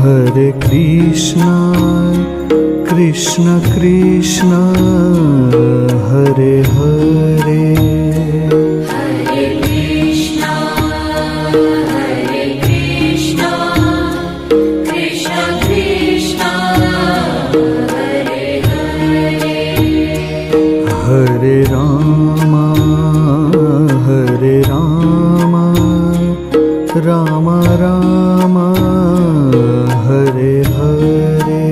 Hare Krishna, Krishna Krishna, Hare Hare. Hare Krishna, Krishna Krishna, Hare Hare. Hare Rama, Rama Rama, Hare Hare.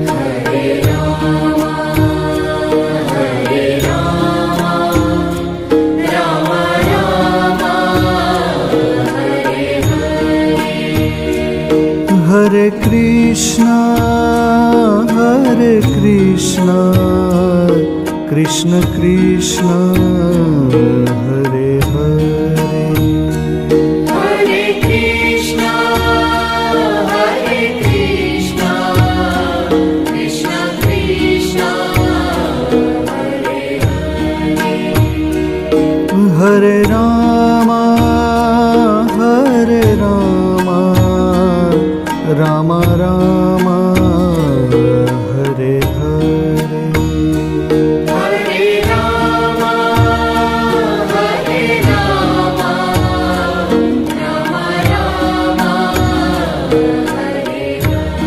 Hare Rama, Rama Rama, Hare Hare. Hare Krishna, Krishna Krishna, Hare Hare. Hare Krishna, Krishna Krishna, Hare Hare. Hare Rama, Rama Rama, Hare Hare. Hare Rama, Rama Rama, Hare Hare.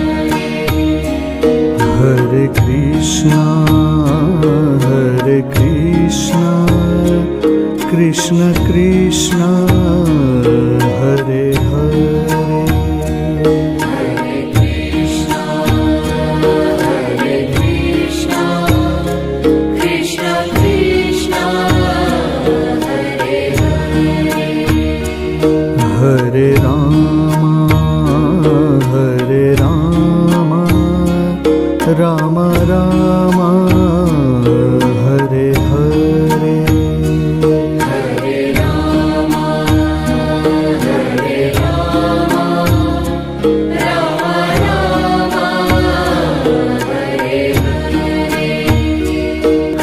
Hare Krishna, Krishna Krishna, Hare Hare. Hare Krishna, Krishna Krishna, Hare Hare. Hare Rama, Rama Rama, Hare Hare. Hare Rama, Rama Rama, Hare Hare.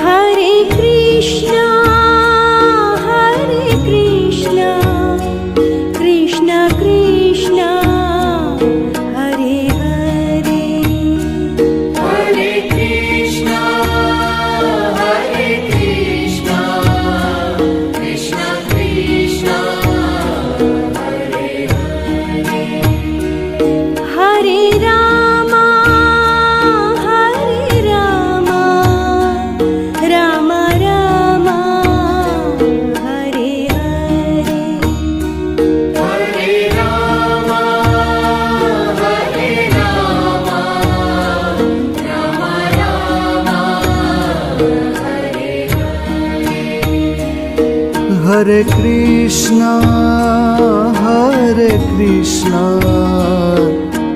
Hare Krishna, Krishna Krishna, Hare Hare. Hare Krishna, Krishna Krishna, Hare Hare. Hare Rama, Rama Rama, Hare Hare. Hare Rama, Rama Rama, Hare Hare. Hare Krishna,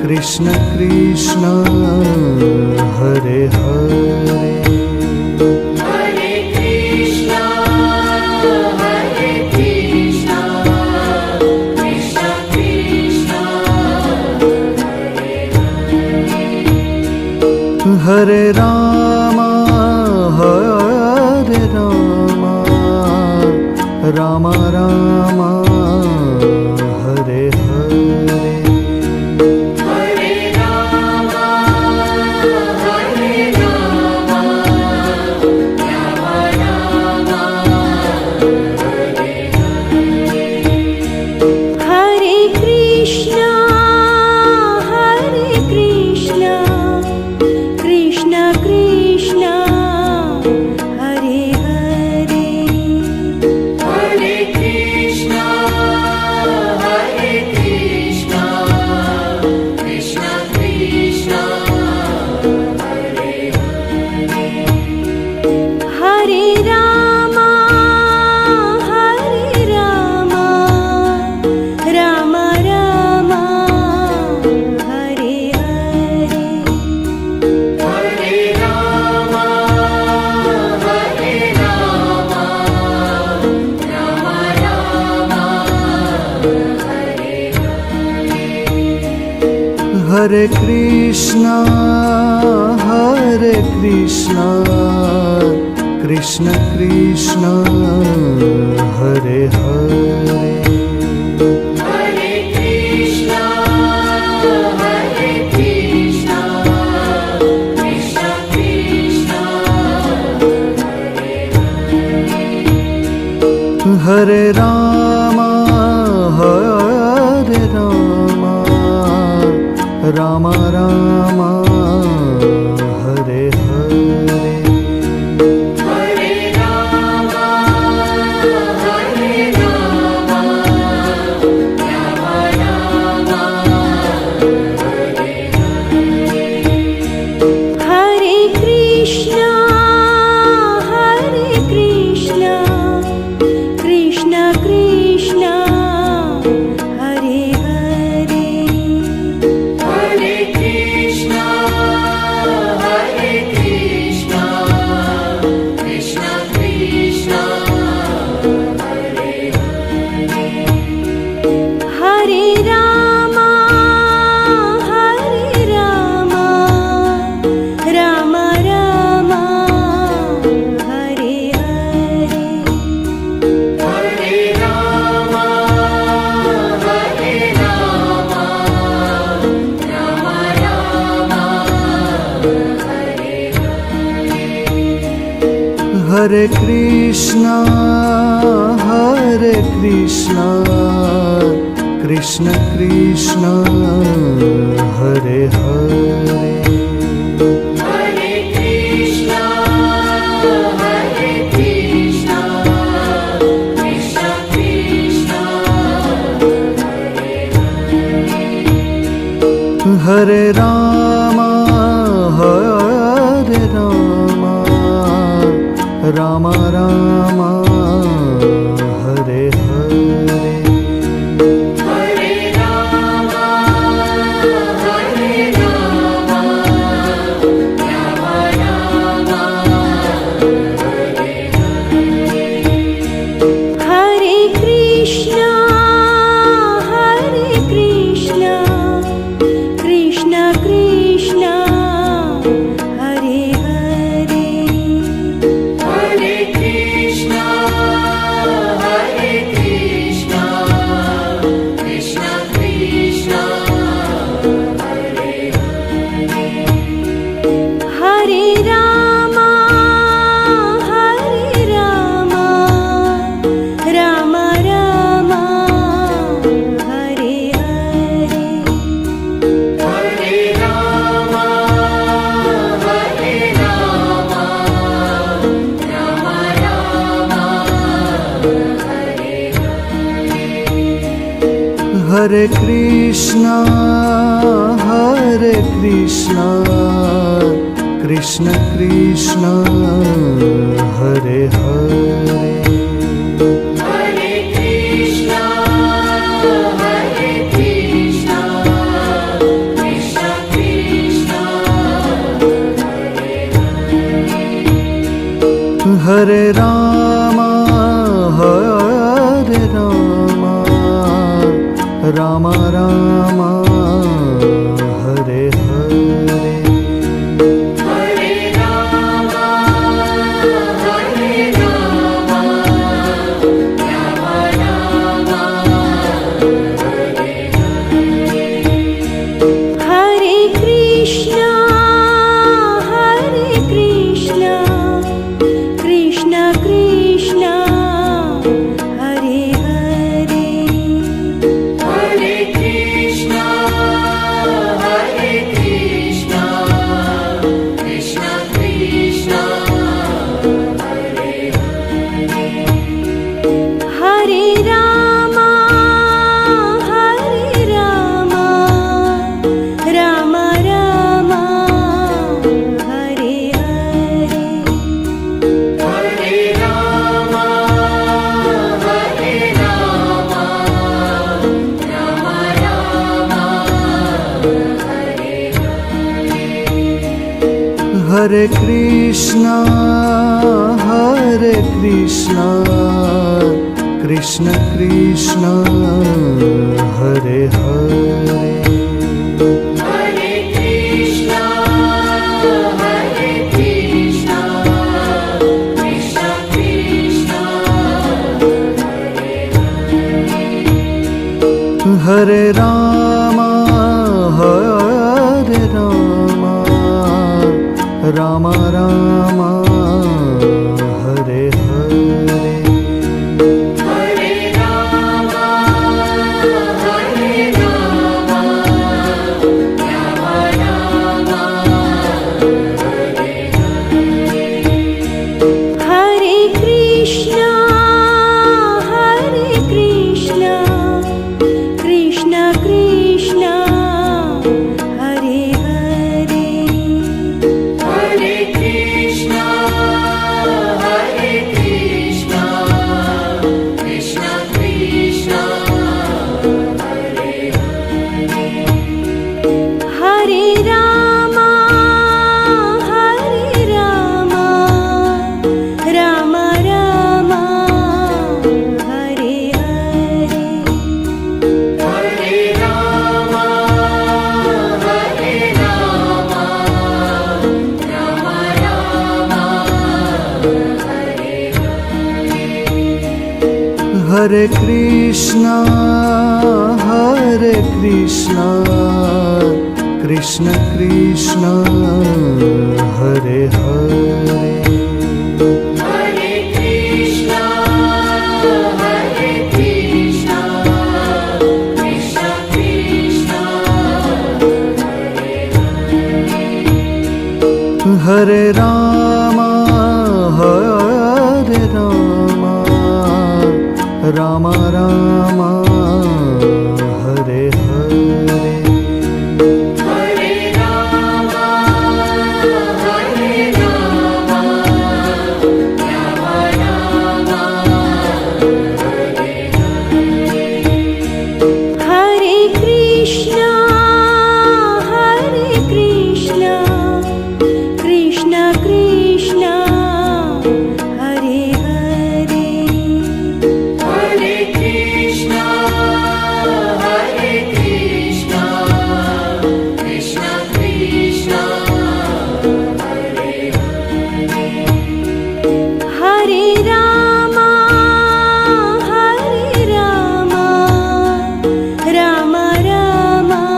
Krishna Krishna, Hare Hare. Hare Krishna, Krishna Krishna, Hare Hare. Hare Rama, Rama Rama, Hare Hare. Hare Rama, Rama Rama, Hare Hare. Hare Krishna, Krishna Krishna, Hare Hare. Hare Krishna, Krishna Krishna, Hare Hare. Hare Rama, Rama Rama, Hare Hare. Hare Rama, Rama Rama, Hare Hare. Hare Krishna, Krishna Krishna, Hare Hare. Hare Hare Rama, Hare Rama, Rama Rama, Hare Hare. Hare Rama, Hare Rama, Rama Rama, Hare Hare. Hare Krishna, Krishna Krishna, Hare Hare. Hare Krishna, Krishna Krishna, Hare Hare. Hare Rama, Rama Rama, Hare Hare. Hare Rama, Rama Rama, Hare Hare. Hare Krishna, Krishna Krishna, Hare Hare. Hare Krishna, Krishna Krishna, Hare Hare. Hare Rama, Rama Rama, Hare Hare. Hare Rama, Rama Rama, Hare Hare. Hare Krishna, Krishna Krishna, Hare Hare. Hare Krishna, Krishna Krishna, Hare Hare. Hare Rama, Rama Rama, Hare Hare. Hare Rama, Rama Rama, Hare Hare. Hare Krishna, Krishna Krishna, Hare Hare. Hare Krishna, Krishna Krishna, Hare Hare. Hare Rama, Rama Rama, Hare Hare. Hare Rama, Rama Rama, Hare Hare. Hare Krishna, Krishna Krishna, Hare Hare. Hare Krishna, Krishna Krishna, Hare Hare. Hare Rama, Rama Rama, Hare Hare. Hare Rama, Rama Rama, Hare Hare. Hare Krishna, Krishna Krishna, Hare Hare. Hare Krishna, Krishna Krishna, Hare Hare. Hare Rama, Rama Rama, Hare Hare. Hare Hare Krishna, Krishna Krishna, Hare Hare, Hare Krishna, Krishna Krishna, Hare Rama, Rama Rama, Hare Hare, Hare Rama, Rama Rama, Hare Krishna, Krishna Krishna, Hare Hare, Hare Krishna, Krishna Krishna, Hare Rama, Rama Rama,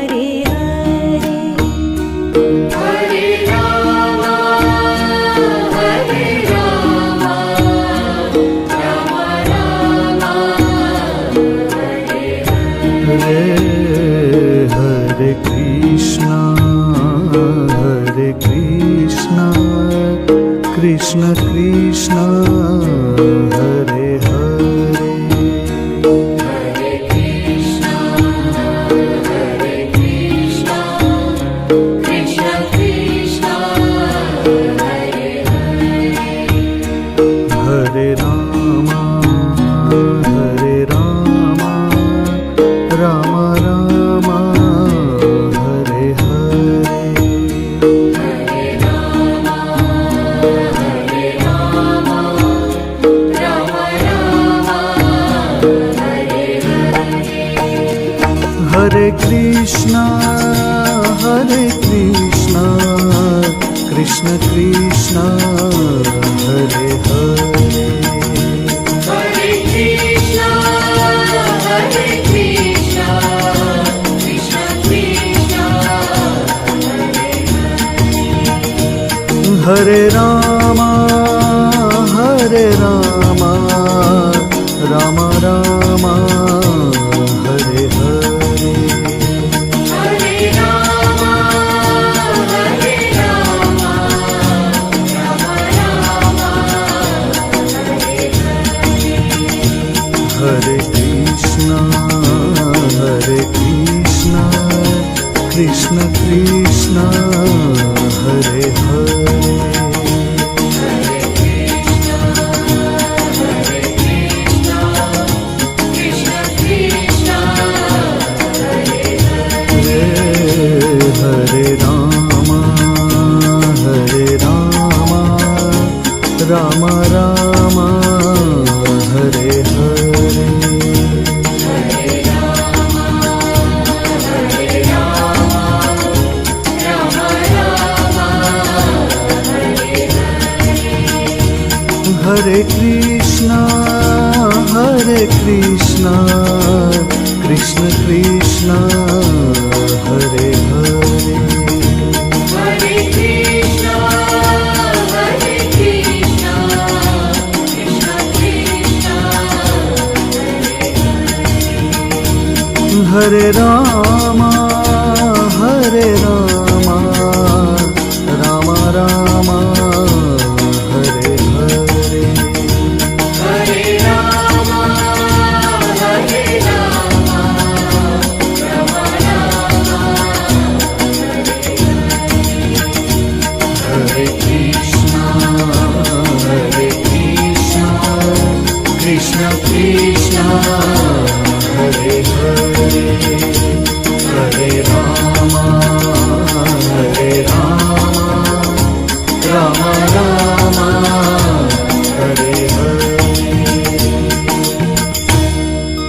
Hare Hare, Hare Rama, Rama Rama, Hare Krishna, Krishna Krishna, Hare Hare, Hare Krishna, Krishna Krishna, Hare Rama, Rama Rama, Hare Hare, Hare Krishna, Krishna Krishna, Hare Hare, Hare Krishna, Krishna Krishna, Hare Rama, Rama Rama, Hare Hare, Hare Rama, Rama Rama, Hare Krishna, Krishna Krishna, Hare Hare, Krishna Krishna, Hare Rama, Rama Rama, Hare Hare, Hare Krishna, Krishna Krishna, Hare Hare, Hare Krishna, Krishna Krishna, Hare Rama,